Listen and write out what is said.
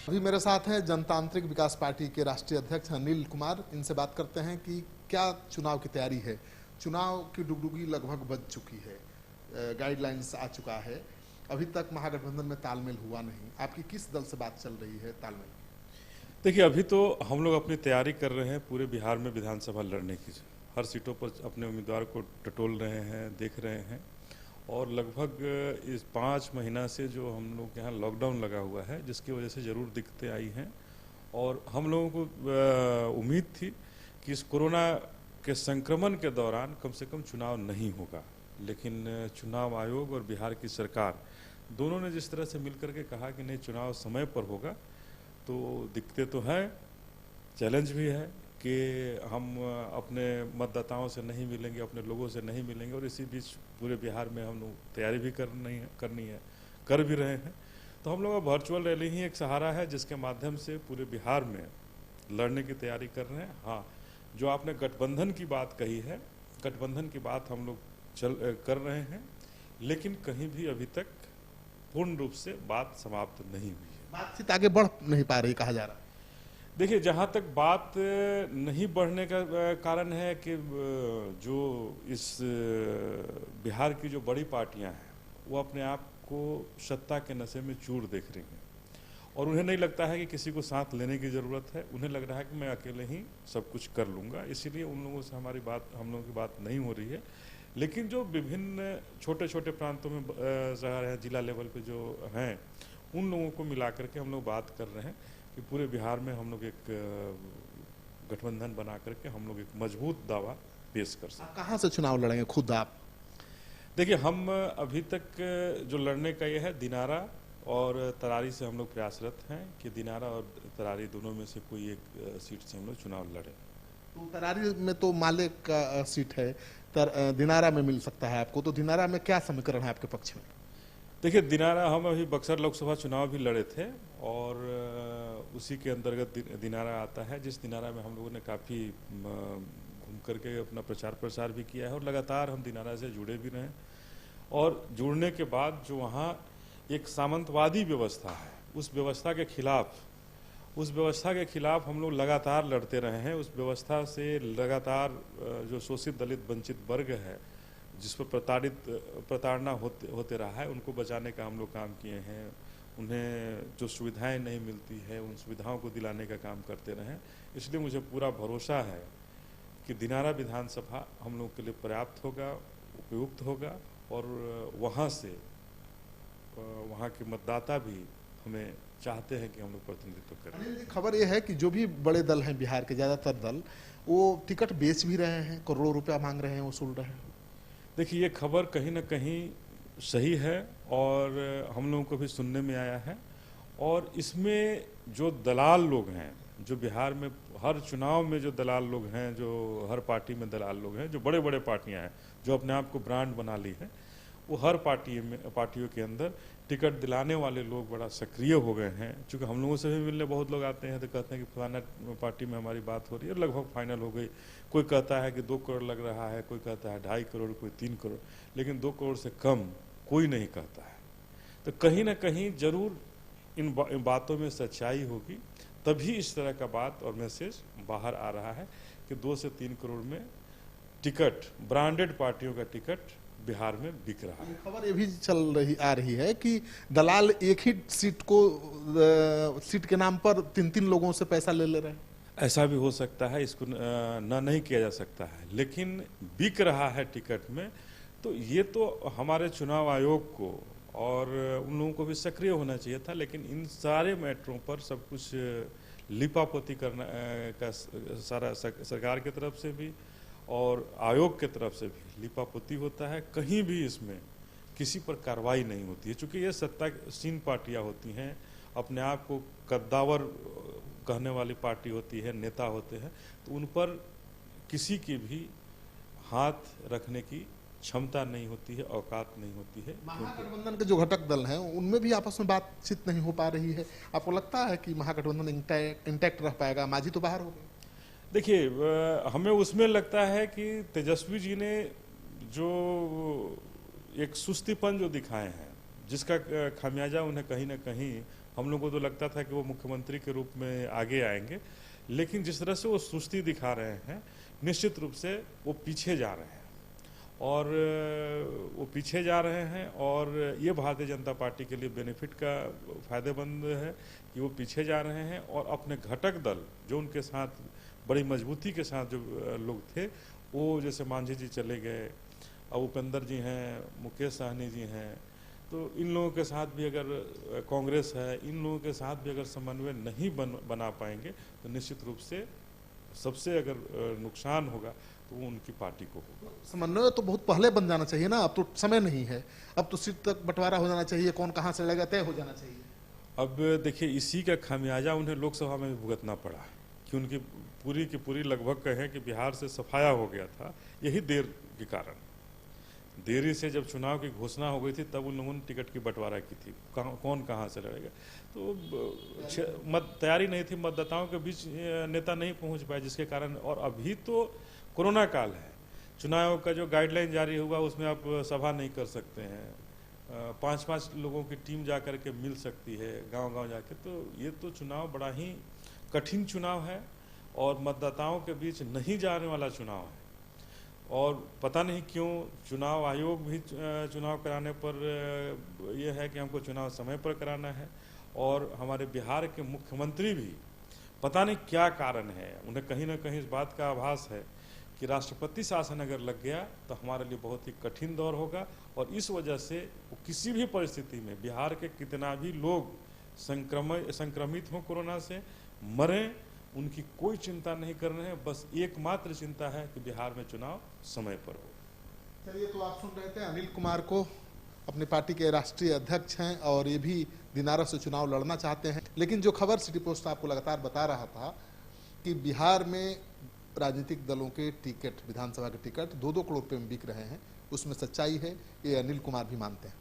अभी मेरे साथ हैं जनतांत्रिक विकास पार्टी के राष्ट्रीय अध्यक्ष अनिल कुमार। इनसे बात करते हैं कि क्या चुनाव की तैयारी है। चुनाव की डुगडुगी लगभग बज चुकी है, गाइडलाइंस आ चुका है, अभी तक महागठबंधन में तालमेल हुआ नहीं। आपकी किस दल से बात चल रही है तालमेल? देखिए, अभी तो हम लोग अपनी तैयारी कर रहे हैं पूरे बिहार में विधानसभा लड़ने की। हर सीटों पर अपने उम्मीदवार को टटोल रहे हैं, देख रहे हैं। और लगभग इस 5 महीना से जो हम लोग के यहाँ लॉकडाउन लगा हुआ है, जिसकी वजह से ज़रूर दिक्कतें आई हैं। और हम लोगों को उम्मीद थी कि इस कोरोना के संक्रमण के दौरान कम से कम चुनाव नहीं होगा, लेकिन चुनाव आयोग और बिहार की सरकार दोनों ने जिस तरह से मिलकर के कहा कि नहीं, चुनाव समय पर होगा, तो दिक्कतें तो हैं, चैलेंज भी है कि हम अपने मतदाताओं से नहीं मिलेंगे, अपने लोगों से नहीं मिलेंगे। और इसी बीच पूरे बिहार में हम लोग तैयारी भी करनी है, कर भी रहे हैं। तो हम लोग वर्चुअल रैली ही एक सहारा है जिसके माध्यम से पूरे बिहार में लड़ने की तैयारी कर रहे हैं। हाँ, जो आपने गठबंधन की बात कही है, गठबंधन की बात हम लोग कर रहे हैं, लेकिन कहीं भी अभी तक पूर्ण रूप से बात समाप्त नहीं हुई है। बातचीत आगे बढ़ नहीं पा रही कहा जा रहा है। देखिए, जहाँ तक बात नहीं बढ़ने का कारण है कि जो इस बिहार की जो बड़ी पार्टियां हैं वो अपने आप को सत्ता के नशे में चूर देख रही हैं और उन्हें नहीं लगता है कि किसी को साथ लेने की ज़रूरत है। उन्हें लग रहा है कि मैं अकेले ही सब कुछ कर लूँगा, इसीलिए उन लोगों से हम लोगों की बात नहीं हो रही है। लेकिन जो विभिन्न छोटे छोटे प्रांतों में शहर हैं, जिला लेवल पे जो हैं, उन लोगों को मिला करके हम लोग बात कर रहे हैं कि पूरे बिहार में हम लोग एक गठबंधन बना करके हम लोग एक मजबूत दावा पेश कर सकते हैं। कहाँ से चुनाव लड़ेंगे खुद आप? देखिए, हम अभी तक जो लड़ने का ये है, दिनारा और तरारी से हम लोग प्रयासरत हैं कि दिनारा और तरारी दोनों में से कोई एक सीट से हम लोग चुनाव लड़ें। तो तरारी में तो माले का सीट है, दिनारा में मिल सकता है आपको, तो दिनारा में क्या समीकरण है आपके पक्ष में? देखिए, दिनारा हम अभी बक्सर लोकसभा चुनाव भी लड़े थे और उसी के अंतर्गत दिनारा आता है, जिस दिनारा में हम लोगों ने काफ़ी घूम करके अपना प्रचार प्रसार भी किया है और लगातार हम दिनारा से जुड़े भी रहे। और जुड़ने के बाद जो वहाँ एक सामंतवादी व्यवस्था है, उस व्यवस्था के खिलाफ हम लोग लगातार लड़ते रहे हैं। उस व्यवस्था से लगातार जो शोषित दलित वंचित वर्ग है, जिस पर प्रताड़ना होते रहा है, उनको बचाने का हम लोग काम किए हैं। उन्हें जो सुविधाएं नहीं मिलती है, उन सुविधाओं को दिलाने का काम करते रहें। इसलिए मुझे पूरा भरोसा है कि दिनारा विधानसभा हम लोग के लिए पर्याप्त होगा, उपयुक्त होगा और वहाँ से वहाँ के मतदाता भी हमें चाहते हैं कि हम लोग प्रतिनिधित्व करें। खबर यह है कि जो भी बड़े दल हैं, बिहार के ज़्यादातर दल, वो टिकट बेच भी रहे हैं, करोड़ों रुपया मांग रहे हैं, वसूल रहे हैं। देखिए, ये खबर कहीं ना कहीं सही है और हम लोगों को भी सुनने में आया है। और इसमें जो दलाल लोग हैं, जो बिहार में हर चुनाव में जो दलाल लोग हैं, जो हर पार्टी में दलाल लोग हैं, जो बड़े बड़े पार्टियां हैं, जो अपने आप को ब्रांड बना ली है, वो हर पार्टियों के अंदर टिकट दिलाने वाले लोग बड़ा सक्रिय हो गए हैं। चूँकि हम लोगों से भी मिलने बहुत लोग आते हैं तो कहते हैं कि फलाना पार्टी में हमारी बात हो रही है, लगभग फाइनल हो गई। कोई कहता है कि 2 करोड़ लग रहा है, कोई कहता है 2.5 करोड़, कोई 3 करोड़, लेकिन 2 करोड़ से कम कोई नहीं कहता है। तो कहीं ना कहीं जरूर इन बातों में सच्चाई होगी, तभी इस तरह का बात और मैसेज बाहर आ रहा है कि 2 से 3 करोड़ में टिकट, ब्रांडेड पार्टियों का टिकट बिहार में बिक रहा है। खबर ये भी आ रही है कि दलाल एक ही सीट के नाम पर 3-3 लोगों से पैसा ले रहे हैं। ऐसा भी हो सकता है, इसको नहीं किया जा सकता है, लेकिन बिक रहा है टिकट में। तो ये तो हमारे चुनाव आयोग को और उन लोगों को भी सक्रिय होना चाहिए था, लेकिन इन सारे मैटरों पर सब कुछ लिपापोती करना का सारा सरकार की तरफ से भी और आयोग की तरफ से भी लिपापोती होता है। कहीं भी इसमें किसी पर कार्रवाई नहीं होती है, चूँकि ये सत्तासीन पार्टियां होती हैं, अपने आप को कद्दावर कहने वाली पार्टी होती है, नेता होते हैं, तो उन पर किसी की भी हाथ रखने की क्षमता नहीं होती है, औकात नहीं होती है। महागठबंधन के जो घटक दल हैं उनमें भी आपस में बातचीत नहीं हो पा रही है। आपको लगता है कि महागठबंधन इंटैक्ट रह पाएगा? मांझी तो बाहर हो गए। देखिए, हमें उसमें लगता है कि तेजस्वी जी ने जो एक सुस्तीपन जो दिखाए हैं, जिसका खामियाजा उन्हें कहीं ना कहीं हम लोगों को तो लगता था कि वो मुख्यमंत्री के रूप में आगे आएंगे, लेकिन जिस तरह से वो सुस्ती दिखा रहे हैं, निश्चित रूप से वो पीछे जा रहे हैं और ये भारतीय जनता पार्टी के लिए बेनिफिट का फायदेमंद है कि वो पीछे जा रहे हैं और अपने घटक दल जो उनके साथ बड़ी मजबूती के साथ जो लोग थे, वो जैसे मांझी जी चले गए, अब उपेंद्र जी हैं, मुकेश सहनी जी हैं, तो इन लोगों के साथ भी अगर कांग्रेस है, इन लोगों के साथ भी अगर समन्वय नहीं बना पाएंगे तो निश्चित रूप से सबसे अगर नुकसान होगा तो वो उनकी पार्टी को होगा। समन्वय तो बहुत पहले बन जाना चाहिए ना, अब तो समय नहीं है, अब तो सीट तक बंटवारा हो जाना चाहिए, कौन कहाँ से लड़ेगा तय हो जाना चाहिए। अब देखिए, इसी का खामियाजा उन्हें लोकसभा में भी भुगतना पड़ा कि उनकी पूरी की पूरी लगभग कहें कि बिहार से सफाया हो गया था, यही देर के कारण। देरी से जब चुनाव की घोषणा हो गई थी तब उन लोगों ने टिकट की बंटवारा की थी, कौन कहाँ से लड़ेगा, तो तैयारी नहीं थी, मतदाताओं के बीच नेता नहीं पहुंच पाए, जिसके कारण। और अभी तो कोरोना काल है, चुनाव का जो गाइडलाइन जारी हुआ उसमें आप सभा नहीं कर सकते हैं, 5-5 लोगों की टीम जा कर के मिल सकती है गांव-गांव जाके, तो ये तो चुनाव बड़ा ही कठिन चुनाव है और मतदाताओं के बीच नहीं जाने वाला चुनाव है। और पता नहीं क्यों चुनाव आयोग भी चुनाव कराने पर यह है कि हमको चुनाव समय पर कराना है, और हमारे बिहार के मुख्यमंत्री भी पता नहीं क्या कारण है, उन्हें कहीं ना कहीं इस बात का आभास है कि राष्ट्रपति शासन अगर लग गया तो हमारे लिए बहुत ही कठिन दौर होगा, और इस वजह से वो किसी भी परिस्थिति में बिहार के कितना भी लोग संक्रमित हों, कोरोना से मरें, उनकी कोई चिंता नहीं कर रहे हैं, बस एकमात्र चिंता है कि बिहार में चुनाव समय पर हो। चलिए, तो आप सुन रहे थे अनिल कुमार को, अपनी पार्टी के राष्ट्रीय अध्यक्ष हैं और ये भी दिनारा से चुनाव लड़ना चाहते हैं। लेकिन जो खबर सिटी पोस्ट आपको लगातार बता रहा था कि बिहार में राजनीतिक दलों के टिकट, विधानसभा के टिकट 2-2 करोड़ रुपए में बिक रहे हैं, उसमें सच्चाई है, ये अनिल कुमार भी मानते हैं।